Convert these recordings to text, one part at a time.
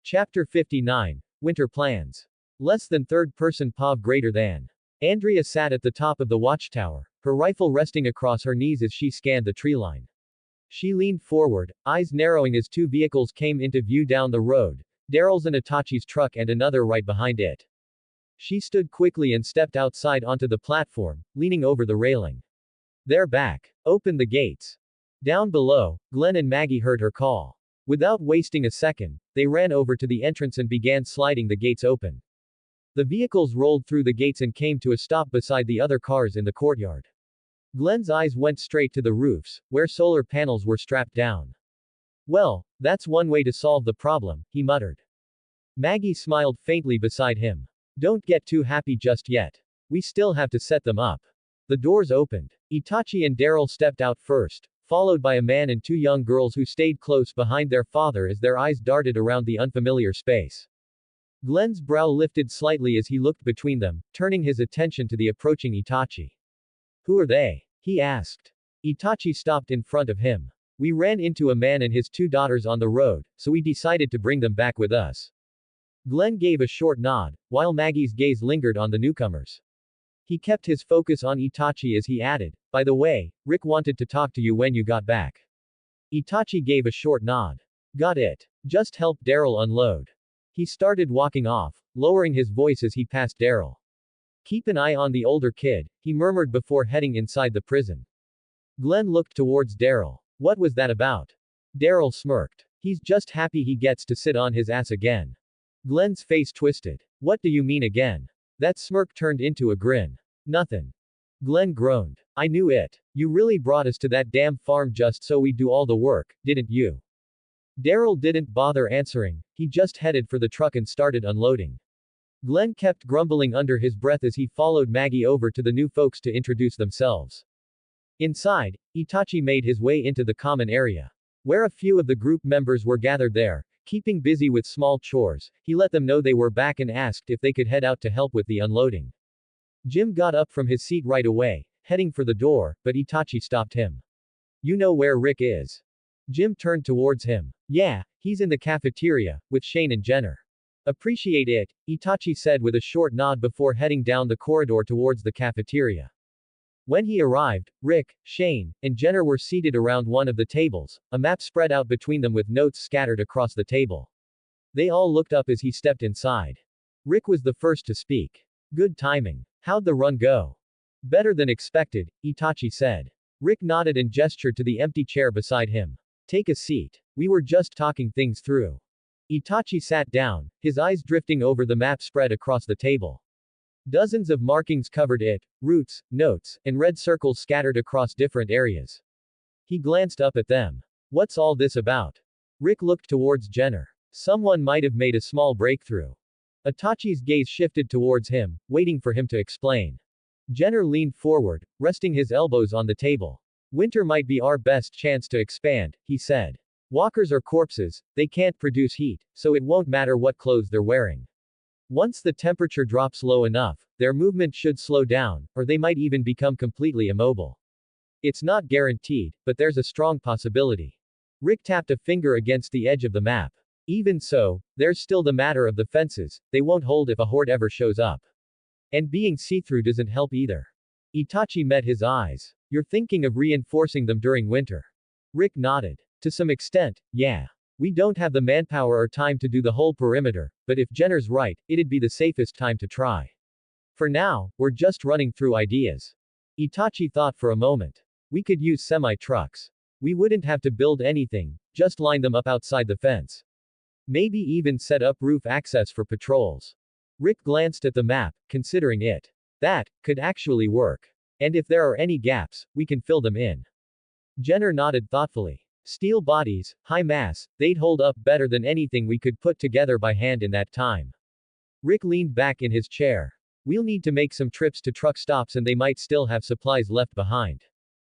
Chapter 59. Winter Plans. Less than third person POV greater than. Andrea sat at the top of the watchtower, her rifle resting across her knees as she scanned the treeline. She leaned forward, eyes narrowing as two vehicles came into view down the road, Daryl's and Itachi's truck and another right behind it. She stood quickly and stepped outside onto the platform, leaning over the railing. They're back. Open the gates. Down below, Glenn and Maggie heard her call. Without wasting a second, they ran over to the entrance and began sliding the gates open. The vehicles rolled through the gates and came to a stop beside the other cars in the courtyard. Glenn's eyes went straight to the roofs, where solar panels were strapped down. Well, that's one way to solve the problem, he muttered. Maggie smiled faintly beside him. Don't get too happy just yet. We still have to set them up. The doors opened. Itachi and Daryl stepped out first, followed by a man and two young girls who stayed close behind their father as their eyes darted around the unfamiliar space. Glenn's brow lifted slightly as he looked between them, turning his attention to the approaching Itachi. Who are they? He asked. Itachi stopped in front of him. We ran into a man and his two daughters on the road, so we decided to bring them back with us. Glenn gave a short nod, while Maggie's gaze lingered on the newcomers. He kept his focus on Itachi as he added, by the way, Rick wanted to talk to you when you got back. Itachi gave a short nod. Got it. Just help Daryl unload. He started walking off, lowering his voice as he passed Daryl. Keep an eye on the older kid, he murmured before heading inside the prison. Glenn looked towards Daryl. What was that about? Daryl smirked. He's just happy he gets to sit on his ass again. Glenn's face twisted. What do you mean again? That smirk turned into a grin. Nothing. Glenn groaned. I knew it. You really brought us to that damn farm just so we'd do all the work, didn't you? Daryl didn't bother answering, he just headed for the truck and started unloading. Glenn kept grumbling under his breath as he followed Maggie over to the new folks to introduce themselves. Inside, Itachi made his way into the common area. Where a few of the group members were gathered there, keeping busy with small chores, he let them know they were back and asked if they could head out to help with the unloading. Jim got up from his seat right away, heading for the door, but Itachi stopped him. You know where Rick is? Jim turned towards him. Yeah, he's in the cafeteria, with Shane and Jenner. Appreciate it, Itachi said with a short nod before heading down the corridor towards the cafeteria. When he arrived, Rick, Shane, and Jenner were seated around one of the tables, a map spread out between them with notes scattered across the table. They all looked up as he stepped inside. Rick was the first to speak. Good timing. How'd the run go? Better than expected, Itachi said. Rick nodded and gestured to the empty chair beside him. Take a seat. We were just talking things through. Itachi sat down, his eyes drifting over the map spread across the table. Dozens of markings covered it, routes, notes, and red circles scattered across different areas. He glanced up at them. What's all this about? Rick looked towards Jenner. Someone might have made a small breakthrough. Itachi's gaze shifted towards him, waiting for him to explain. Jenner leaned forward, resting his elbows on the table. Winter might be our best chance to expand, he said. Walkers are corpses, they can't produce heat, so it won't matter what clothes they're wearing. Once the temperature drops low enough, their movement should slow down, or they might even become completely immobile. It's not guaranteed, but there's a strong possibility. Rick tapped a finger against the edge of the map. Even so, there's still the matter of the fences, they won't hold if a horde ever shows up. And being see-through doesn't help either. Itachi met his eyes. You're thinking of reinforcing them during winter. Rick nodded. To some extent, yeah. We don't have the manpower or time to do the whole perimeter, but if Jenner's right, it'd be the safest time to try. For now, we're just running through ideas. Itachi thought for a moment. We could use semi-trucks. We wouldn't have to build anything, just line them up outside the fence. Maybe even set up roof access for patrols. Rick glanced at the map, considering it. That could actually work. And if there are any gaps, we can fill them in. Jenner nodded thoughtfully. Steel bodies, high mass, they'd hold up better than anything we could put together by hand in that time. Rick leaned back in his chair. We'll need to make some trips to truck stops and they might still have supplies left behind.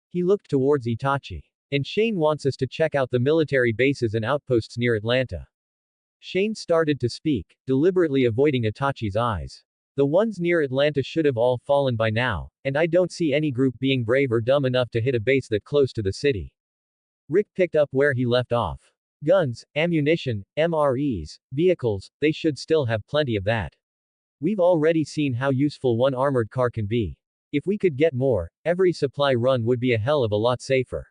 He looked towards Itachi. And Shane wants us to check out the military bases and outposts near Atlanta. Shane started to speak, deliberately avoiding Itachi's eyes. The ones near Atlanta should have all fallen by now, and I don't see any group being brave or dumb enough to hit a base that close to the city. Rick picked up where he left off. Guns, ammunition, MREs, vehicles, they should still have plenty of that. We've already seen how useful one armored car can be. If we could get more, every supply run would be a hell of a lot safer.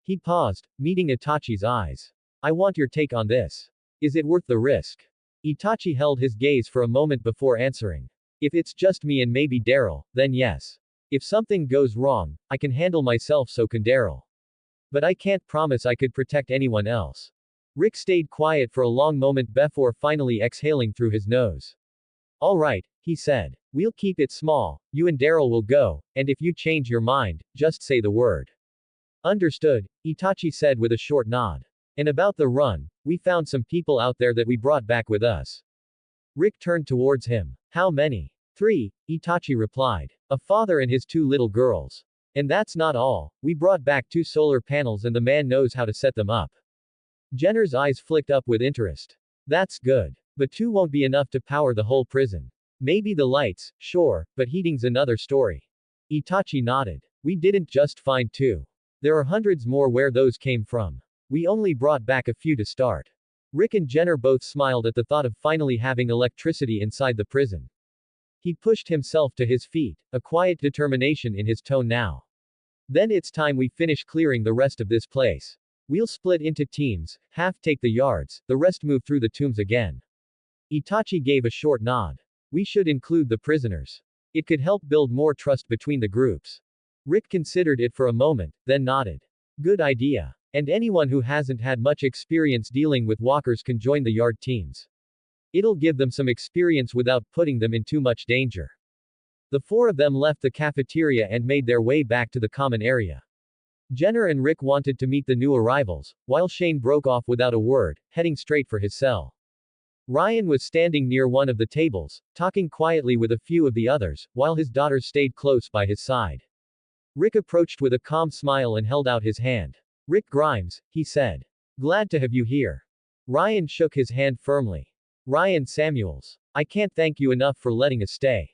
He paused, meeting Itachi's eyes. I want your take on this. Is it worth the risk? Itachi held his gaze for a moment before answering. If it's just me and maybe Daryl, then yes. If something goes wrong, I can handle myself, so can Daryl. But I can't promise I could protect anyone else. Rick stayed quiet for a long moment before finally exhaling through his nose. All right, he said. We'll keep it small, you and Daryl will go, and if you change your mind, just say the word. Understood, Itachi said with a short nod. And about the run, we found some people out there that we brought back with us. Rick turned towards him. How many? 3, Itachi replied. A father and his 2 little girls. And that's not all, we brought back 2 solar panels and the man knows how to set them up. Jenner's eyes flicked up with interest. That's good. But 2 won't be enough to power the whole prison. Maybe the lights, sure, but heating's another story. Itachi nodded. We didn't just find 2. There are hundreds more where those came from. We only brought back a few to start. Rick and Jenner both smiled at the thought of finally having electricity inside the prison. He pushed himself to his feet, a quiet determination in his tone now. Then it's time we finish clearing the rest of this place. We'll split into teams, half take the yards, the rest move through the tombs again. Itachi gave a short nod. We should include the prisoners. It could help build more trust between the groups. Rick considered it for a moment, then nodded. Good idea. And anyone who hasn't had much experience dealing with walkers can join the yard teams. It'll give them some experience without putting them in too much danger. The 4 of them left the cafeteria and made their way back to the common area. Jenner and Rick wanted to meet the new arrivals, while Shane broke off without a word, heading straight for his cell. Ryan was standing near one of the tables, talking quietly with a few of the others, while his daughters stayed close by his side. Rick approached with a calm smile and held out his hand. Rick Grimes, he said. Glad to have you here. Ryan shook his hand firmly. Ryan Samuels. I can't thank you enough for letting us stay.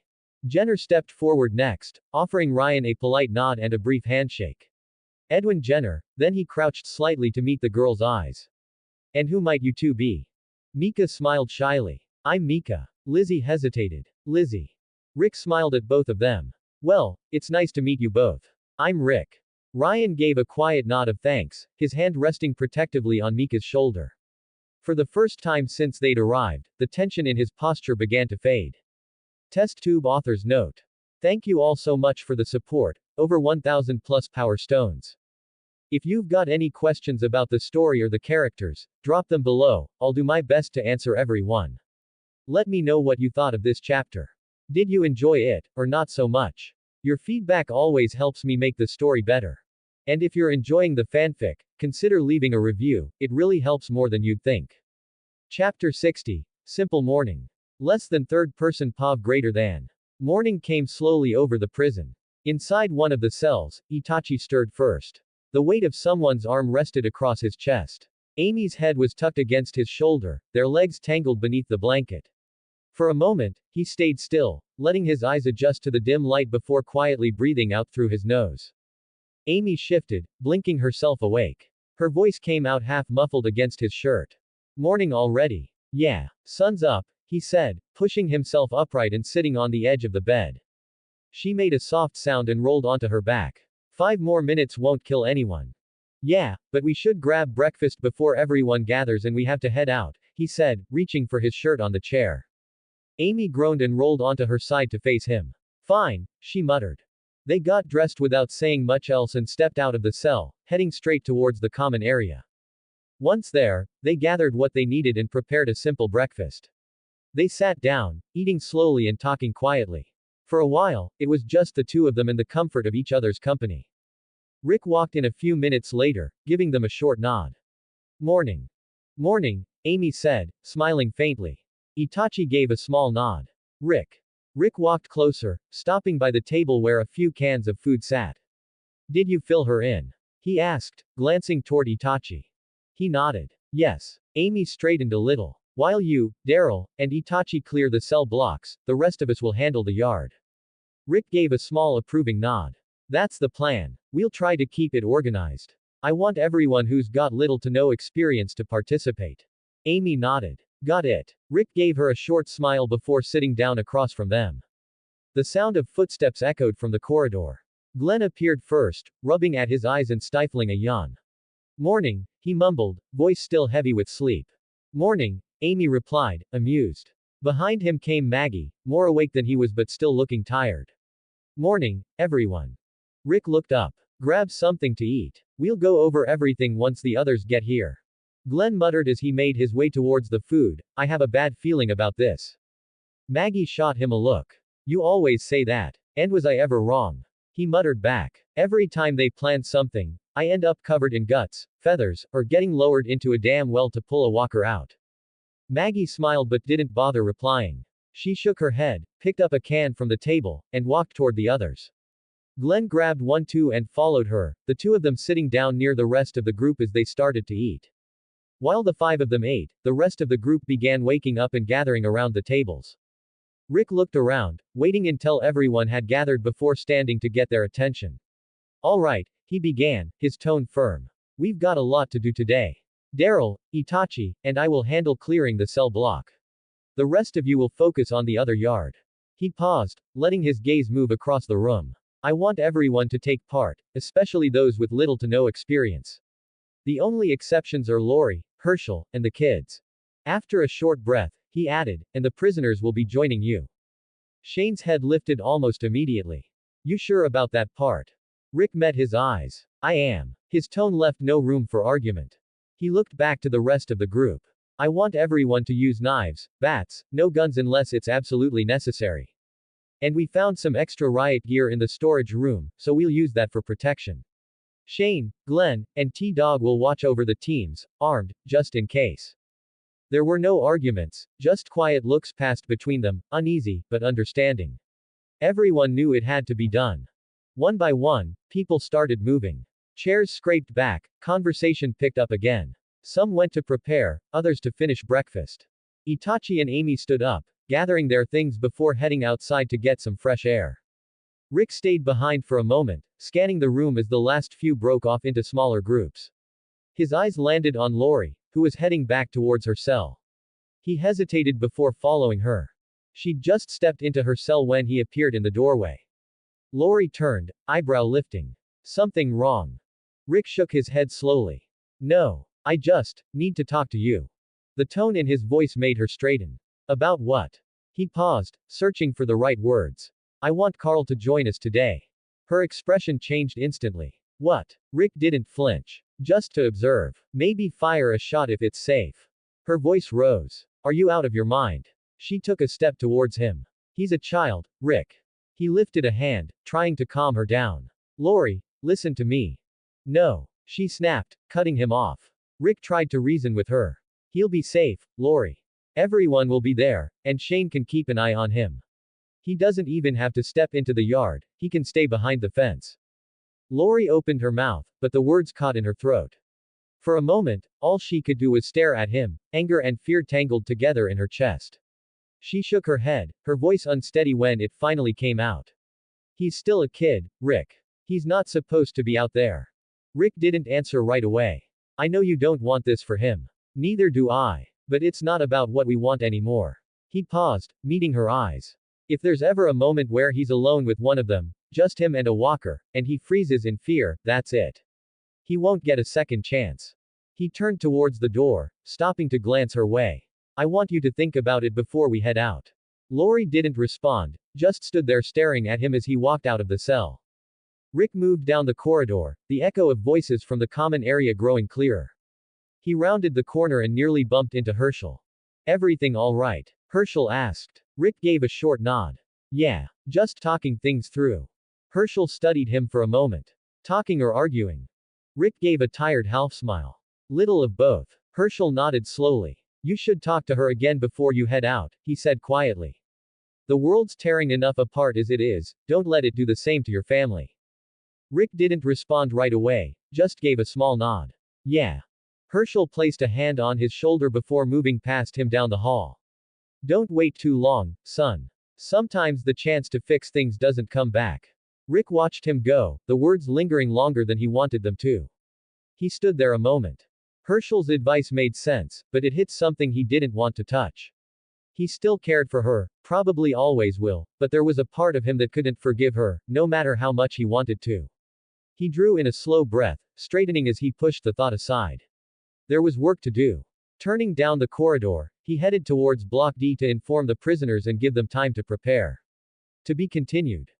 Jenner stepped forward next, offering Ryan a polite nod and a brief handshake. Edwin Jenner, then he crouched slightly to meet the girl's eyes. And who might you 2 be? Mika smiled shyly. I'm Mika. Lizzie hesitated. Lizzie. Rick smiled at both of them. Well, it's nice to meet you both. I'm Rick. Ryan gave a quiet nod of thanks, his hand resting protectively on Mika's shoulder. For the first time since they'd arrived, the tension in his posture began to fade. Test tube author's note. Thank you all so much for the support, over 1,000 plus power stones. If you've got any questions about the story or the characters, drop them below, I'll do my best to answer every one. Let me know what you thought of this chapter. Did you enjoy it, or not so much? Your feedback always helps me make the story better. And if you're enjoying the fanfic, consider leaving a review, it really helps more than you'd think. Chapter 60. Simple Morning. Less than third person POV greater than. Morning came slowly over the prison. Inside one of the cells, Itachi stirred first. The weight of someone's arm rested across his chest. Amy's head was tucked against his shoulder, their legs tangled beneath the blanket. For a moment, he stayed still, letting his eyes adjust to the dim light before quietly breathing out through his nose. Amy shifted, blinking herself awake. Her voice came out half muffled against his shirt. Morning already. Yeah, sun's up, he said, pushing himself upright and sitting on the edge of the bed. She made a soft sound and rolled onto her back. 5 more minutes won't kill anyone. Yeah, but we should grab breakfast before everyone gathers and we have to head out, he said, reaching for his shirt on the chair. Amy groaned and rolled onto her side to face him. Fine, she muttered. They got dressed without saying much else and stepped out of the cell, heading straight towards the common area. Once there, they gathered what they needed and prepared a simple breakfast. They sat down, eating slowly and talking quietly. For a while, it was just the 2 of them in the comfort of each other's company. Rick walked in a few minutes later, giving them a short nod. Morning. Morning, Amy said, smiling faintly. Itachi gave a small nod. Rick. Rick walked closer, stopping by the table where a few cans of food sat. Did you fill her in? He asked, glancing toward Itachi. He nodded. Yes. Amy straightened a little. While you, Daryl, and Itachi clear the cell blocks, the rest of us will handle the yard. Rick gave a small approving nod. That's the plan. We'll try to keep it organized. I want everyone who's got little to no experience to participate. Amy nodded. Got it. Rick gave her a short smile before sitting down across from them. The sound of footsteps echoed from the corridor. Glenn appeared first, rubbing at his eyes and stifling a yawn. Morning, he mumbled, voice still heavy with sleep. Morning, Amy replied, amused. Behind him came Maggie, more awake than he was but still looking tired. Morning, everyone. Rick looked up. Grab something to eat. We'll go over everything once the others get here. Glenn muttered as he made his way towards the food, I have a bad feeling about this. Maggie shot him a look. You always say that. And was I ever wrong? He muttered back. Every time they plan something, I end up covered in guts, feathers, or getting lowered into a damn well to pull a walker out. Maggie smiled but didn't bother replying. She shook her head, picked up a can from the table, and walked toward the others. Glenn grabbed one too and followed her, the two of them sitting down near the rest of the group as they started to eat. While the five of them ate, the rest of the group began waking up and gathering around the tables. Rick looked around, waiting until everyone had gathered before standing to get their attention. All right, he began, his tone firm. We've got a lot to do today. Daryl, Itachi, and I will handle clearing the cell block. The rest of you will focus on the other yard. He paused, letting his gaze move across the room. I want everyone to take part, especially those with little to no experience. The only exceptions are Lori, Herschel, and the kids. After a short breath, he added, and the prisoners will be joining you. Shane's head lifted almost immediately. You sure about that part? Rick met his eyes. I am. His tone left no room for argument. He looked back to the rest of the group. I want everyone to use knives, bats, no guns unless it's absolutely necessary. And we found some extra riot gear in the storage room, so we'll use that for protection. Shane, Glenn, and T-Dog will watch over the teams, armed, just in case. There were no arguments, just quiet looks passed between them, uneasy, but understanding. Everyone knew it had to be done. One by one, people started moving. Chairs scraped back, conversation picked up again. Some went to prepare, others to finish breakfast. Itachi and Amy stood up, gathering their things before heading outside to get some fresh air. Rick stayed behind for a moment, scanning the room as the last few broke off into smaller groups. His eyes landed on Lori, who was heading back towards her cell. He hesitated before following her. She'd just stepped into her cell when he appeared in the doorway. Lori turned, eyebrow lifting. Something wrong? Rick shook his head slowly. No. I just need to talk to you. The tone in his voice made her straighten. About what? He paused, searching for the right words. I want Carl to join us today. Her expression changed instantly. What? Rick didn't flinch. Just to observe. Maybe fire a shot if it's safe. Her voice rose. Are you out of your mind? She took a step towards him. He's a child, Rick. He lifted a hand, trying to calm her down. Lori, listen to me. No. She snapped, cutting him off. Rick tried to reason with her. He'll be safe, Lori. Everyone will be there, and Shane can keep an eye on him. He doesn't even have to step into the yard, he can stay behind the fence. Lori opened her mouth, but the words caught in her throat. For a moment, all she could do was stare at him, anger and fear tangled together in her chest. She shook her head, her voice unsteady when it finally came out. He's still a kid, Rick. He's not supposed to be out there. Rick didn't answer right away. I know you don't want this for him. Neither do I. But it's not about what we want anymore. He paused, meeting her eyes. If there's ever a moment where he's alone with one of them, just him and a walker, and he freezes in fear, that's it. He won't get a second chance. He turned towards the door, stopping to glance her way. I want you to think about it before we head out. Lori didn't respond, just stood there staring at him as he walked out of the cell. Rick moved down the corridor, the echo of voices from the common area growing clearer. He rounded the corner and nearly bumped into Herschel. Everything all right? Herschel asked. Rick gave a short nod. Yeah, just talking things through. Herschel studied him for a moment. Talking or arguing? Rick gave a tired half smile. Little of both. Herschel nodded slowly. You should talk to her again before you head out, he said quietly. The world's tearing enough apart as it is, don't let it do the same to your family. Rick didn't respond right away, just gave a small nod. Yeah. Herschel placed a hand on his shoulder before moving past him down the hall. Don't wait too long, son. Sometimes the chance to fix things doesn't come back. Rick watched him go, the words lingering longer than he wanted them to. He stood there a moment. Herschel's advice made sense, but it hit something he didn't want to touch. He still cared for her, probably always will, but there was a part of him that couldn't forgive her, no matter how much he wanted to. He drew in a slow breath, straightening as he pushed the thought aside. There was work to do. Turning down the corridor, he headed towards Block D to inform the prisoners and give them time to prepare. To be continued.